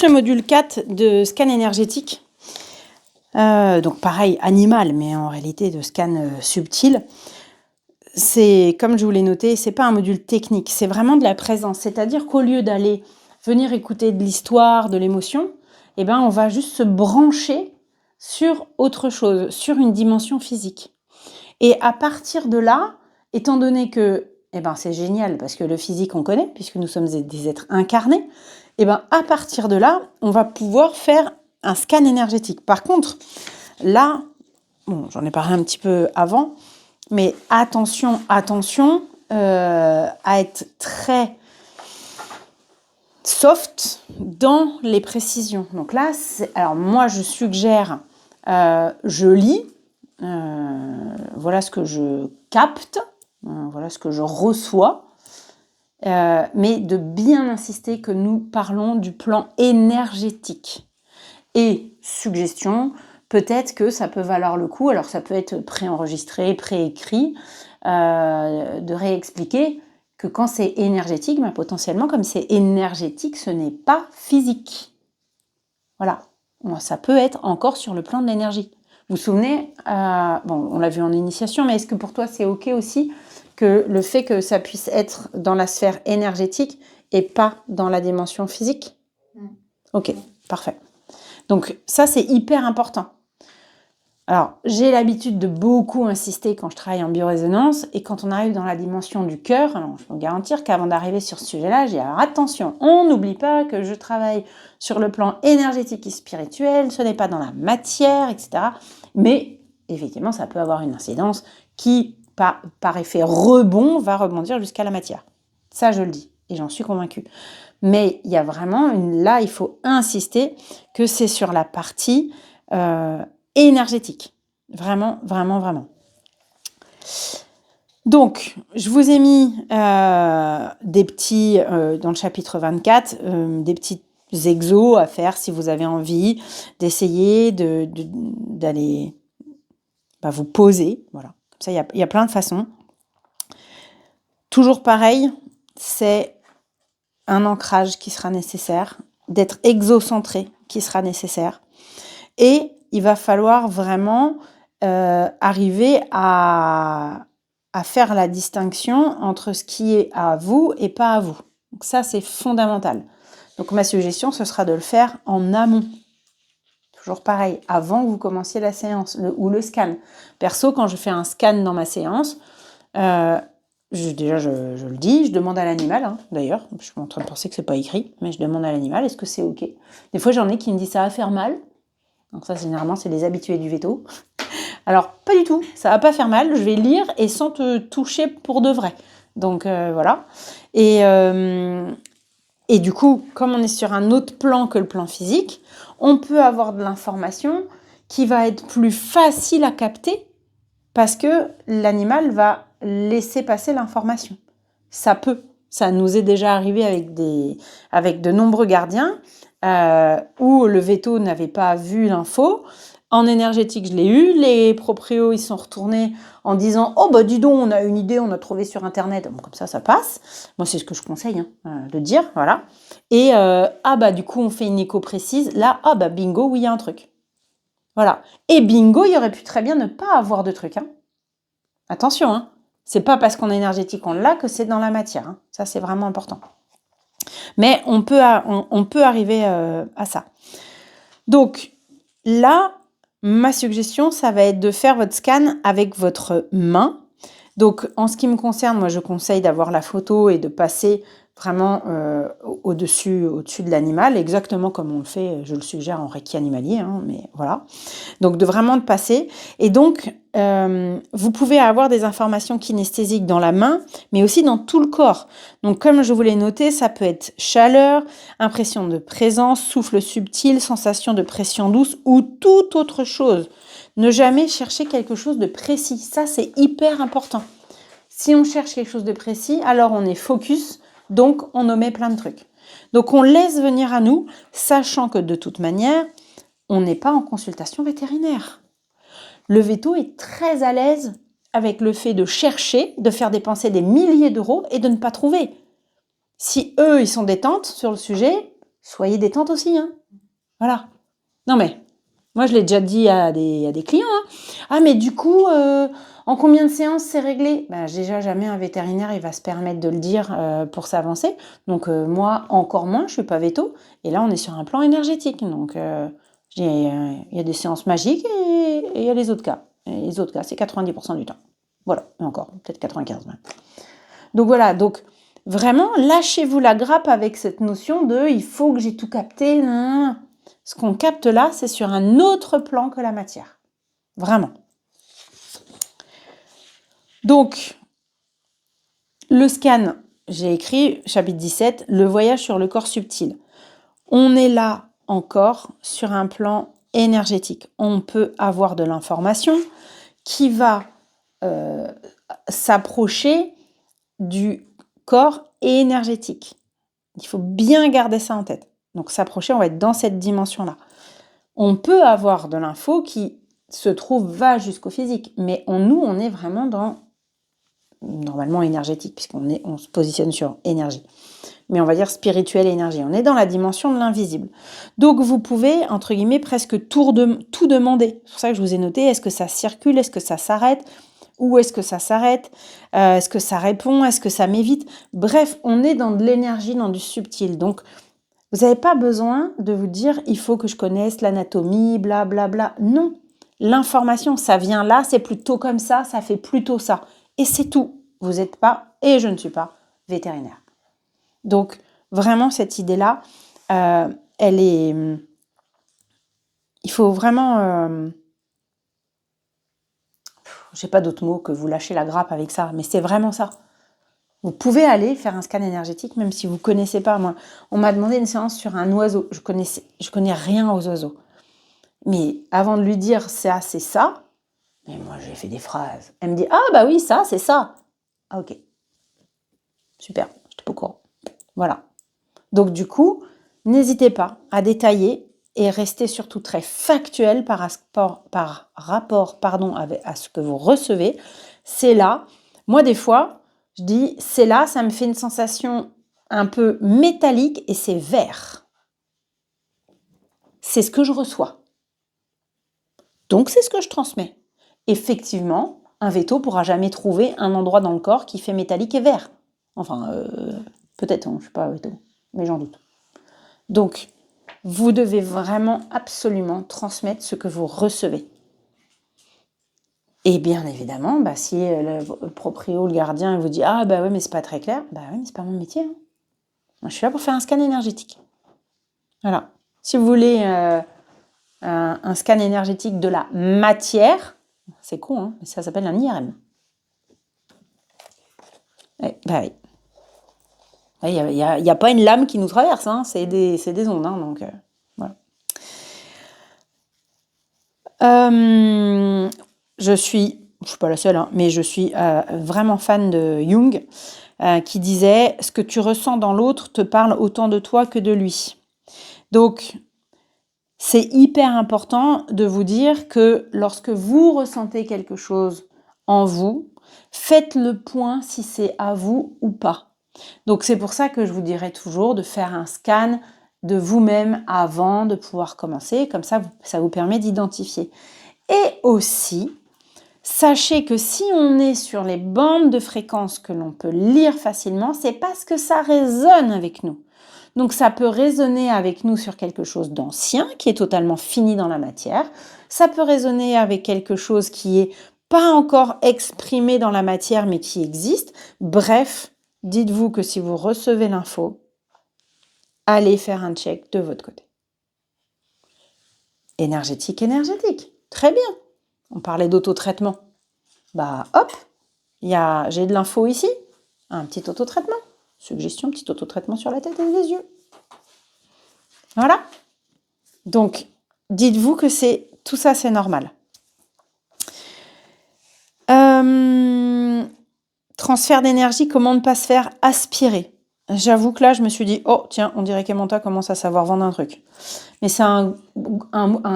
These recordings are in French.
Le module 4 de scan énergétique. Donc pareil, animal, mais en réalité de scan subtil. C'est, comme je vous l'ai noté, c'est pas un module technique, c'est vraiment de la présence. C'est-à-dire qu'au lieu d'aller venir écouter de l'histoire, de l'émotion, eh ben, on va juste se brancher sur autre chose, sur une dimension physique. Et à partir de là, étant donné que c'est génial parce que le physique on connaît, puisque nous sommes des êtres incarnés, à partir de là, on va pouvoir faire un scan énergétique. Par contre, là, j'en ai parlé un petit peu avant, mais attention à être très soft dans les précisions. Donc là, alors moi je suggère, je lis, voilà ce que je capte, voilà ce que je reçois, mais de bien insister que nous parlons du plan énergétique. Et suggestion, peut-être que ça peut valoir le coup, alors ça peut être préenregistré, préécrit, de réexpliquer que quand c'est énergétique, potentiellement comme c'est énergétique, ce n'est pas physique. Voilà, ça peut être encore sur le plan de l'énergie. Vous vous souvenez, on l'a vu en initiation, mais est-ce que pour toi c'est ok aussi que le fait que ça puisse être dans la sphère énergétique et pas dans la dimension physique ? Ok, parfait. Donc ça, c'est hyper important. Alors, j'ai l'habitude de beaucoup insister quand je travaille en biorésonance, et quand on arrive dans la dimension du cœur, alors je peux vous garantir qu'avant d'arriver sur ce sujet-là, j'ai dit alors attention, on n'oublie pas que je travaille sur le plan énergétique et spirituel, ce n'est pas dans la matière, etc. Mais effectivement, ça peut avoir une incidence qui, par effet rebond, va rebondir jusqu'à la matière. Ça, je le dis, et j'en suis convaincue. Mais il y a vraiment là, il faut insister que c'est sur la partie énergétique. Vraiment, vraiment, vraiment. Donc, je vous ai mis des petits, dans le chapitre 24, des petits exos à faire si vous avez envie d'essayer d'aller vous poser. Voilà. Comme ça, il y a plein de façons. Toujours pareil, c'est un ancrage qui sera nécessaire, d'être exocentré qui sera nécessaire. Et il va falloir vraiment arriver à faire la distinction entre ce qui est à vous et pas à vous. Donc ça, c'est fondamental. Donc ma suggestion, ce sera de le faire en amont. Toujours pareil, avant que vous commenciez la séance ou le scan. Perso, quand je fais un scan dans ma séance, je le dis, je demande à l'animal, d'ailleurs, je suis en train de penser que c'est pas écrit, mais je demande à l'animal, est-ce que c'est ok ? Des fois, j'en ai qui me disent ça va faire mal. Donc ça, généralement, c'est les habitués du veto. Alors, pas du tout, ça va pas faire mal, je vais lire et sans te toucher pour de vrai. Donc, voilà. Et du coup, comme on est sur un autre plan que le plan physique, on peut avoir de l'information qui va être plus facile à capter parce que l'animal va laisser passer l'information. Ça nous est déjà arrivé avec de nombreux gardiens où le veto n'avait pas vu l'info. En énergétique, je l'ai eu. Les proprios, ils sont retournés en disant « Oh, dis donc, on a une idée, on a trouvé sur Internet. » Bon, comme ça passe. Moi, c'est ce que je conseille de dire, voilà. Et du coup, on fait une écho précise. Là, bingo, oui, il y a un truc. Voilà. Et bingo, il aurait pu très bien ne pas avoir de truc. Attention, c'est pas parce qu'on est énergétique qu'on l'a que c'est dans la matière. Ça, c'est vraiment important. Mais on peut arriver à ça. Donc, là, ma suggestion, ça va être de faire votre scan avec votre main. Donc, en ce qui me concerne, moi, je conseille d'avoir la photo et de passer vraiment au-dessus de l'animal, exactement comme on le fait, je le suggère en Reiki animalier, mais voilà. Donc, de passer. Et donc, vous pouvez avoir des informations kinesthésiques dans la main, mais aussi dans tout le corps. Donc, comme je vous l'ai noté, ça peut être chaleur, impression de présence, souffle subtil, sensation de pression douce ou toute autre chose. Ne jamais chercher quelque chose de précis. Ça, c'est hyper important. Si on cherche quelque chose de précis, alors on est focus, donc on omet plein de trucs. Donc, on laisse venir à nous, sachant que de toute manière, on n'est pas en consultation vétérinaire. Le veto est très à l'aise avec le fait de chercher, de faire dépenser des milliers d'euros et de ne pas trouver. Si eux, ils sont détentes sur le sujet, soyez détente aussi, hein. Voilà. Non mais, moi je l'ai déjà dit à des clients, hein. Ah mais du coup, en combien de séances c'est réglé? Bah déjà jamais un vétérinaire il va se permettre de le dire pour s'avancer. Donc moi encore moins, je suis pas veto. Et là on est sur un plan énergétique. Donc il y a des séances magiques et il y a les autres cas. Et les autres cas, c'est 90% du temps. Voilà, et encore, peut-être 95 même. Donc voilà, donc vraiment, lâchez-vous la grappe avec cette notion de il faut que j'ai tout capté. Non. Ce qu'on capte là, c'est sur un autre plan que la matière. Vraiment. Donc, le scan, j'ai écrit, chapitre 17, le voyage sur le corps subtil. On est là encore sur un plan énergétique. On peut avoir de l'information qui va s'approcher du corps énergétique. Il faut bien garder ça en tête. Donc s'approcher, on va être dans cette dimension-là. On peut avoir de l'info qui se trouve, va jusqu'au physique, mais nous, on est vraiment dans, normalement énergétique, puisqu'on se positionne sur énergie. Mais on va dire spirituelle et énergie. On est dans la dimension de l'invisible. Donc vous pouvez, entre guillemets, presque tout demander. C'est pour ça que je vous ai noté, est-ce que ça circule, est-ce que ça s'arrête ? Où est-ce que ça s'arrête? Est-ce que ça répond? Est-ce que ça m'évite? Bref, on est dans de l'énergie, dans du subtil. Donc, vous n'avez pas besoin de vous dire, il faut que je connaisse l'anatomie, blablabla. Non, l'information, ça vient là, c'est plutôt comme ça fait plutôt ça. Et c'est tout. Vous n'êtes pas, et je ne suis pas, vétérinaire. Donc, vraiment, cette idée-là, elle est... Il faut vraiment... j'ai pas d'autre mot que vous lâchez la grappe avec ça, mais c'est vraiment ça. Vous pouvez aller faire un scan énergétique, même si vous ne connaissez pas. Moi, on m'a demandé une séance sur un oiseau. Je connais rien aux oiseaux. Mais avant de lui dire ça, c'est ça, mais moi, j'ai fait des phrases. Elle me dit, ah bah oui, ça, c'est ça. Ah ok. Super, je n'étais pas au courant. Voilà. Donc du coup, n'hésitez pas à détailler et rester surtout très factuel par rapport à ce que vous recevez. C'est là. Moi, des fois, je dis, c'est là, ça me fait une sensation un peu métallique et c'est vert. C'est ce que je reçois. Donc, c'est ce que je transmets. Effectivement, un veto ne pourra jamais trouver un endroit dans le corps qui fait métallique et vert. Enfin, peut-être, hein, je ne suis pas veto, mais j'en doute. Donc, vous devez vraiment absolument transmettre ce que vous recevez. Et bien évidemment, si le proprio, le gardien, il vous dit « Ah bah ouais, mais c'est pas très clair », bah ouais, mais c'est pas mon métier. Hein. Moi, je suis là pour faire un scan énergétique. Voilà. Si vous voulez un scan énergétique de la matière, c'est con, hein, mais ça s'appelle un IRM. Bah oui. Il n'y a pas une lame qui nous traverse, hein, c'est des ondes, hein, donc voilà. Je suis pas la seule, hein, mais je suis vraiment fan de Jung, qui disait « Ce que tu ressens dans l'autre te parle autant de toi que de lui ». Donc, c'est hyper important de vous dire que lorsque vous ressentez quelque chose en vous, faites le point si c'est à vous ou pas. Donc, c'est pour ça que je vous dirais toujours de faire un scan de vous-même avant de pouvoir commencer. Comme ça vous permet d'identifier. Et aussi, sachez que si on est sur les bandes de fréquences que l'on peut lire facilement, c'est parce que ça résonne avec nous. Donc ça peut résonner avec nous sur quelque chose d'ancien, qui est totalement fini dans la matière. Ça peut résonner avec quelque chose qui n'est pas encore exprimé dans la matière, mais qui existe. Bref, dites-vous que si vous recevez l'info, allez faire un check de votre côté. Énergétique. Très bien. On parlait d'autotraitement. Hop, j'ai de l'info ici. Un petit autotraitement. Suggestion, petit autotraitement sur la tête et les yeux. Voilà. Donc, dites-vous que tout ça, c'est normal. Transfert d'énergie, comment ne pas se faire aspirer? J'avoue que là, je me suis dit, oh, tiens, on dirait qu'Emanta commence à savoir vendre un truc. Mais c'est un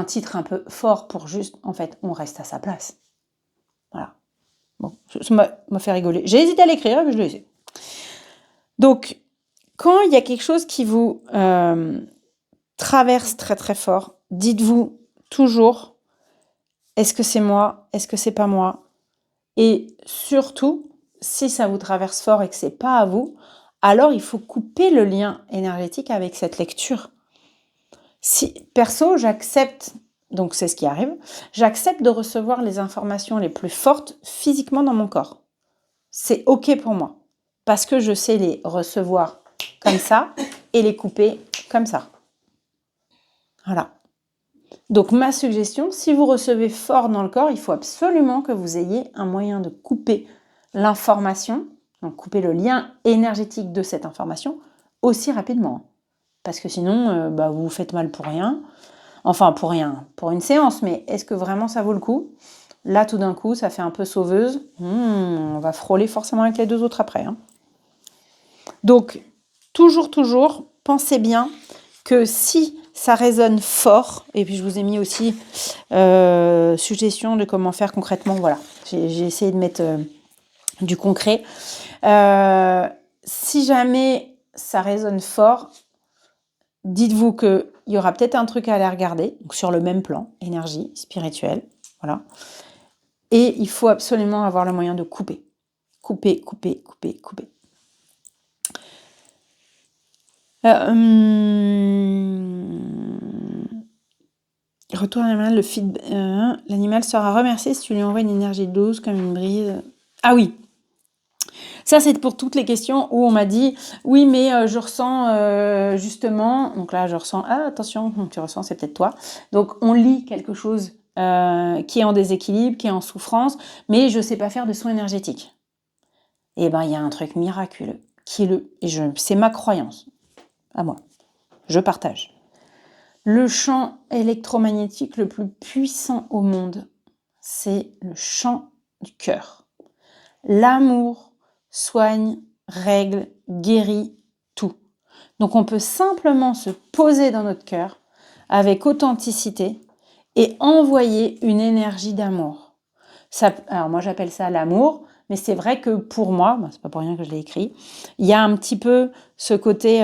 titre un peu fort pour juste, en fait, on reste à sa place. Voilà. Bon, ça m'a fait rigoler. J'ai hésité à l'écrire, mais je l'ai laissé. Donc, quand il y a quelque chose qui vous traverse très très fort, dites-vous toujours, est-ce que c'est moi? Est-ce que c'est pas moi? Et surtout, si ça vous traverse fort et que c'est pas à vous, alors il faut couper le lien énergétique avec cette lecture. Si, perso, j'accepte, donc c'est ce qui arrive, j'accepte de recevoir les informations les plus fortes physiquement dans mon corps. C'est OK pour moi, parce que je sais les recevoir comme ça et les couper comme ça. Voilà. Donc ma suggestion, si vous recevez fort dans le corps, il faut absolument que vous ayez un moyen de couper l'information, donc couper le lien énergétique de cette information aussi rapidement. Parce que sinon, vous vous faites mal pour rien. Enfin, pour rien, pour une séance, mais est-ce que vraiment ça vaut le coup? Là, tout d'un coup, ça fait un peu sauveuse. On va frôler forcément avec les 2 autres après. Donc, toujours, pensez bien que si ça résonne fort, et puis je vous ai mis aussi suggestion de comment faire concrètement, voilà, j'ai essayé de mettre du concret. Si jamais ça résonne fort, dites-vous qu'il y aura peut-être un truc à aller regarder, donc sur le même plan, énergie, spirituelle, voilà. Et il faut absolument avoir le moyen de couper. Couper. Retour à l'animal, l'animal sera remercié si tu lui envoies une énergie douce comme une brise. Ah oui, ça c'est pour toutes les questions où on m'a dit oui mais je ressens justement, donc là je ressens, attention, tu ressens, c'est peut-être toi. Donc on lit quelque chose qui est en déséquilibre, qui est en souffrance, mais je ne sais pas faire de soins énergétiques. Et il y a un truc miraculeux c'est ma croyance à moi, je partage. Le champ électromagnétique le plus puissant au monde, c'est le champ du cœur. L'amour soigne, règle, guérit tout. Donc on peut simplement se poser dans notre cœur avec authenticité et envoyer une énergie d'amour. Alors moi j'appelle ça l'amour, mais c'est vrai que pour moi, c'est pas pour rien que je l'ai écrit, il y a un petit peu ce côté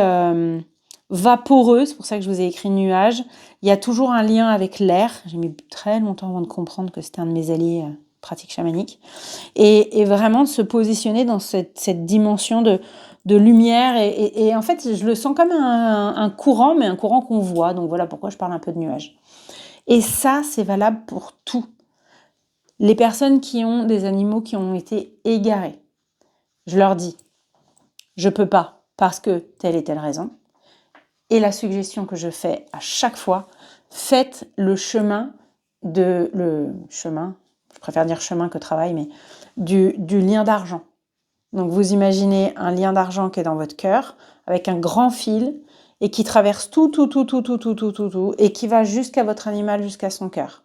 vaporeux, c'est pour ça que je vous ai écrit nuage. Il y a toujours un lien avec l'air. J'ai mis très longtemps avant de comprendre que c'était un de mes alliés pratique chamanique. Et vraiment de se positionner dans cette dimension de lumière. Et en fait, je le sens comme un courant, mais un courant qu'on voit. Donc voilà pourquoi je parle un peu de nuage. Et ça, c'est valable pour tout. Les personnes qui ont des animaux qui ont été égarés, je leur dis, je peux pas parce que telle et telle raison. Et la suggestion que je fais à chaque fois, faites le chemin, je préfère dire chemin que travail, mais du lien d'argent. Donc vous imaginez un lien d'argent qui est dans votre cœur, avec un grand fil, et qui traverse tout, et qui va jusqu'à votre animal, jusqu'à son cœur.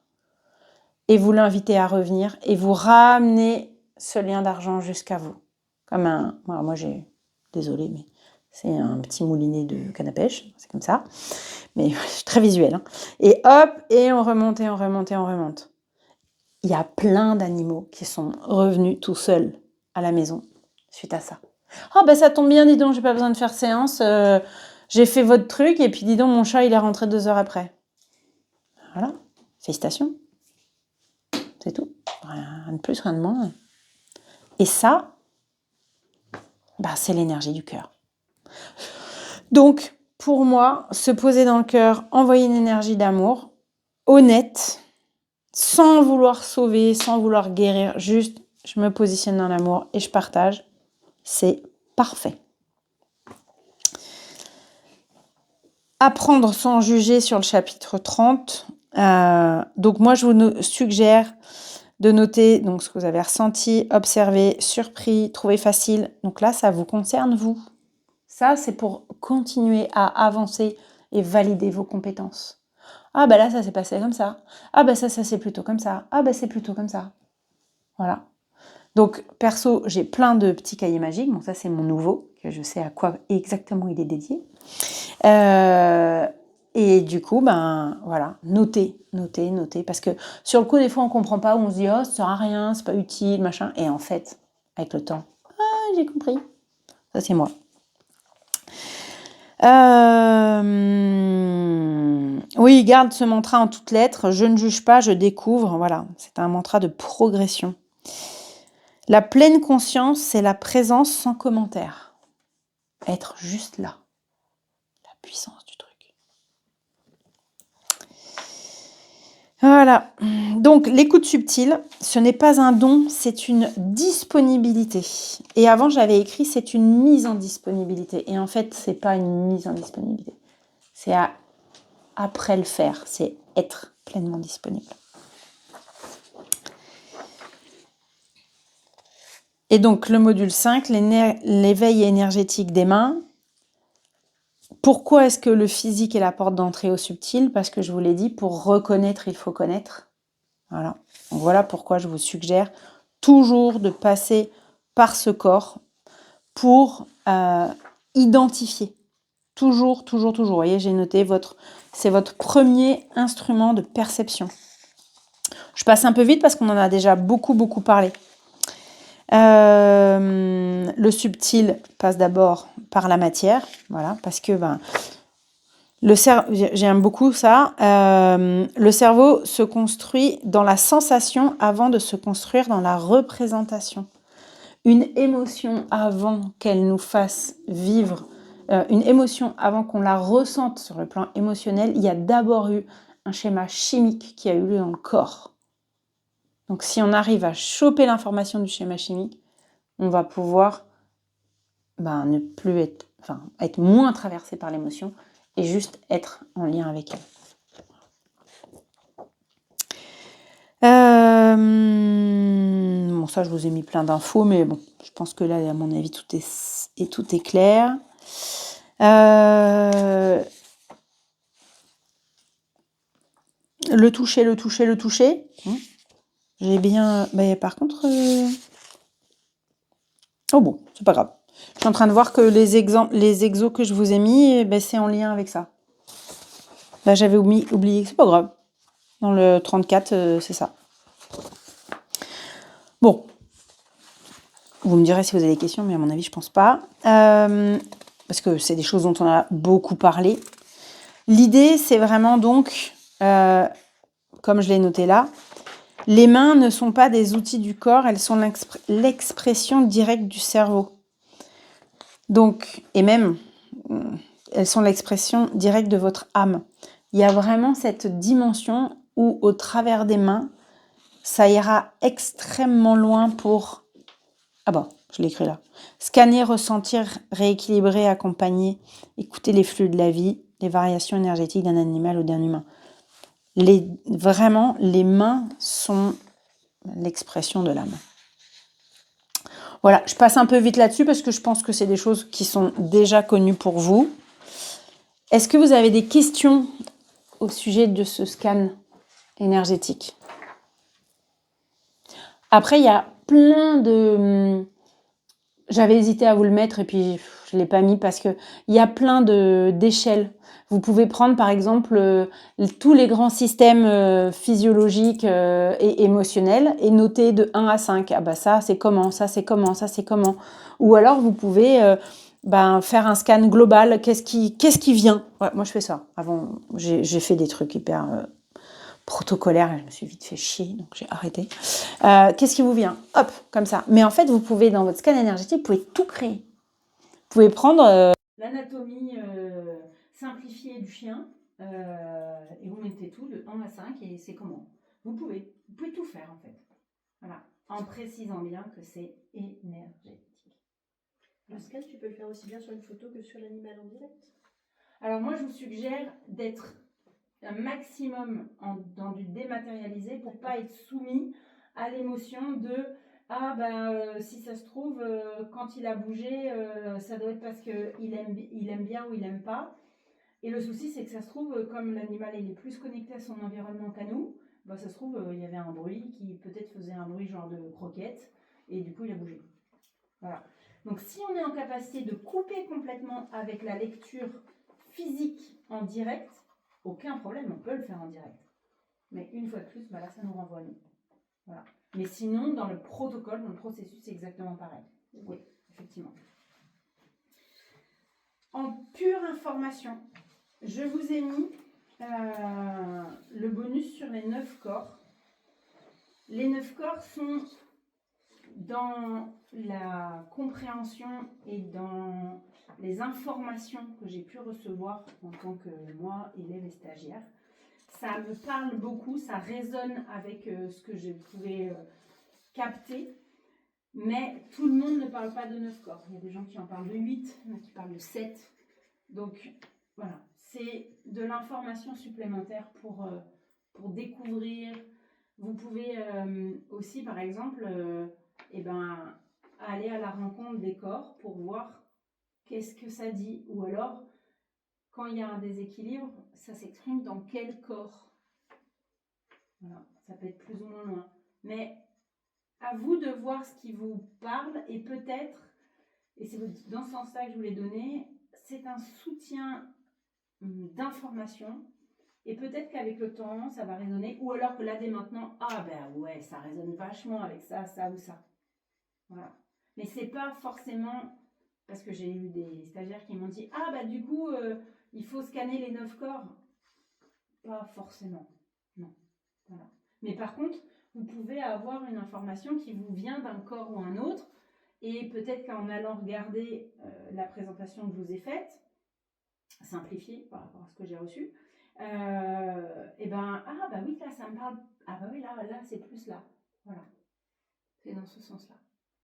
Et vous l'invitez à revenir, et vous ramenez ce lien d'argent jusqu'à vous. Comme désolée, mais c'est un petit moulinet de canne à pêche, c'est comme ça. Mais c'est très visuel. Et hop, et on remonte. Il y a plein d'animaux qui sont revenus tout seuls à la maison suite à ça. Ça tombe bien, dis donc, j'ai pas besoin de faire séance. J'ai fait votre truc, et puis dis donc, mon chat, il est rentré 2 heures après. Voilà, félicitations. C'est tout. Rien de plus, rien de moins. Et ça, c'est l'énergie du cœur. Donc, pour moi, se poser dans le cœur, envoyer une énergie d'amour, honnête, sans vouloir sauver, sans vouloir guérir, juste je me positionne dans l'amour et je partage, c'est parfait. Apprendre sans juger sur le chapitre 30. Donc moi, je vous suggère de noter donc, ce que vous avez ressenti, observé, surpris, trouvé facile. Donc là, ça vous concerne, vous. Ça, c'est pour continuer à avancer et valider vos compétences. Là, ça s'est passé comme ça. Ça c'est plutôt comme ça. C'est plutôt comme ça. Voilà. Donc, perso, j'ai plein de petits cahiers magiques. Bon, ça, c'est mon nouveau, que je sais à quoi exactement il est dédié. Et du coup, voilà, notez. Parce que sur le coup, des fois, on comprend pas, on se dit, ça sert à rien, c'est pas utile, machin. Et en fait, avec le temps, j'ai compris. Ça, c'est moi. Oui, garde ce mantra en toutes lettres. Je ne juge pas, je découvre. Voilà, c'est un mantra de progression. La pleine conscience, c'est la présence sans commentaire. Être juste là. La puissance du truc. Voilà. Donc, l'écoute subtile, ce n'est pas un don, c'est une disponibilité. Et avant, j'avais écrit, c'est une mise en disponibilité. Et en fait, c'est pas une mise en disponibilité. C'est après le faire. C'est être pleinement disponible. Et donc, le module 5, l'éveil énergétique des mains. Pourquoi est-ce que le physique est la porte d'entrée au subtil? Parce que je vous l'ai dit, pour reconnaître, il faut connaître. Voilà. Donc voilà pourquoi je vous suggère toujours de passer par ce corps pour identifier. Toujours, toujours, toujours. Vous voyez, j'ai noté, c'est votre premier instrument de perception. Je passe un peu vite parce qu'on en a déjà beaucoup, beaucoup parlé. Le subtil passe d'abord par la matière, voilà, parce que j'aime beaucoup ça. Le cerveau se construit dans la sensation avant de se construire dans la représentation. Une émotion avant qu'elle nous fasse vivre, une émotion avant qu'on la ressente sur le plan émotionnel, il y a d'abord eu un schéma chimique qui a eu lieu dans le corps. Donc si on arrive à choper l'information du schéma chimique, on va pouvoir ne plus être moins traversé par l'émotion et juste être en lien avec elle. Bon, ça, je vous ai mis plein d'infos, mais bon, je pense que là, à mon avis, tout est clair. Le toucher. J'ai bien... par contre... Oh bon, c'est pas grave. Je suis en train de voir que les exos que je vous ai mis, c'est en lien avec ça. Là, j'avais oublié, c'est pas grave. Dans le 34, c'est ça. Bon. Vous me direz si vous avez des questions, mais à mon avis, je pense pas. Parce que c'est des choses dont on a beaucoup parlé. L'idée, c'est vraiment donc, comme je l'ai noté là, les mains ne sont pas des outils du corps, elles sont l'expression directe du cerveau. Donc, et même, elles sont l'expression directe de votre âme. Il y a vraiment cette dimension où, au travers des mains, ça ira extrêmement loin pour... Ah bon, je l'ai écrit là. Scanner, ressentir, rééquilibrer, accompagner, écouter les flux de la vie, les variations énergétiques d'un animal ou d'un humain. Vraiment, les mains sont l'expression de l'âme. Voilà, je passe un peu vite là-dessus parce que je pense que c'est des choses qui sont déjà connues pour vous. Est-ce que vous avez des questions au sujet de ce scan énergétique? Après, il y a plein de... J'avais hésité à vous le mettre et puis je ne l'ai pas mis parce qu'il y a plein d'échelles. Vous pouvez prendre par exemple tous les grands systèmes physiologiques et émotionnels et noter de 1 à 5. Ah bah ça c'est comment, ça c'est comment, ça c'est comment. Ou alors vous pouvez faire un scan global. Qu'est-ce qui vient? Ouais, moi je fais ça. Avant j'ai fait des trucs hyper... protocolaire, et je me suis vite fait chier, donc j'ai arrêté. Qu'est-ce qui vous vient? Hop, comme ça. Mais en fait, vous pouvez, dans votre scan énergétique, vous pouvez tout créer. Vous pouvez prendre l'anatomie simplifiée du chien, et vous mettez tout de 1 à 5, et c'est comment? Vous pouvez tout faire, en fait. Voilà, en précisant bien que c'est énergétique. Le scan, tu peux le faire aussi bien sur une photo que sur l'animal en direct. Alors moi, je vous suggère d'être un maximum dans du dématérialisé pour pas être soumis à l'émotion de si ça se trouve quand il a bougé ça doit être parce qu'il aime bien ou il aime pas, et le souci c'est que ça se trouve comme l'animal il est plus connecté à son environnement qu'à nous, ça se trouve il y avait un bruit qui peut-être faisait un bruit genre de croquette et du coup il a bougé. Voilà. Donc si on est en capacité de couper complètement avec la lecture physique en direct, aucun problème, on peut le faire en direct. Mais une fois de plus, là, ça nous renvoie à nous. Voilà. Mais sinon, dans le protocole, dans le processus, c'est exactement pareil. Oui, effectivement. En pure information, je vous ai mis le bonus sur les 9 corps. Les 9 corps sont dans la compréhension et dans les informations que j'ai pu recevoir en tant que moi, élève et stagiaire. Ça me parle beaucoup, ça résonne avec ce que je pouvais capter, mais tout le monde ne parle pas de 9 corps. Il y a des gens qui en parlent de 8, il y en a qui parlent de 7. Donc voilà, c'est de l'information supplémentaire pour découvrir. Vous pouvez aussi, par exemple, aller à la rencontre des corps pour voir qu'est-ce que ça dit. Ou alors, quand il y a un déséquilibre, ça s'exprime dans quel corps. Voilà, ça peut être plus ou moins loin. Mais à vous de voir ce qui vous parle et peut-être, et c'est dans ce sens-là que je vous l'ai donné, c'est un soutien d'information. Et peut-être qu'avec le temps, ça va résonner. Ou alors que là, dès maintenant, ah ben ouais, ça résonne vachement avec ça, ça ou ça. Voilà. Mais c'est pas forcément... Parce que j'ai eu des stagiaires qui m'ont dit, ah bah du coup, il faut scanner les 9 corps. Pas forcément. Non. Voilà. Mais par contre, vous pouvez avoir une information qui vous vient d'un corps ou un autre. Et peut-être qu'en allant regarder la présentation que je vous ai faite, simplifiée par rapport à ce que j'ai reçu, ah bah oui, là ça me parle, ah bah oui, là c'est plus là, voilà, c'est dans ce sens là.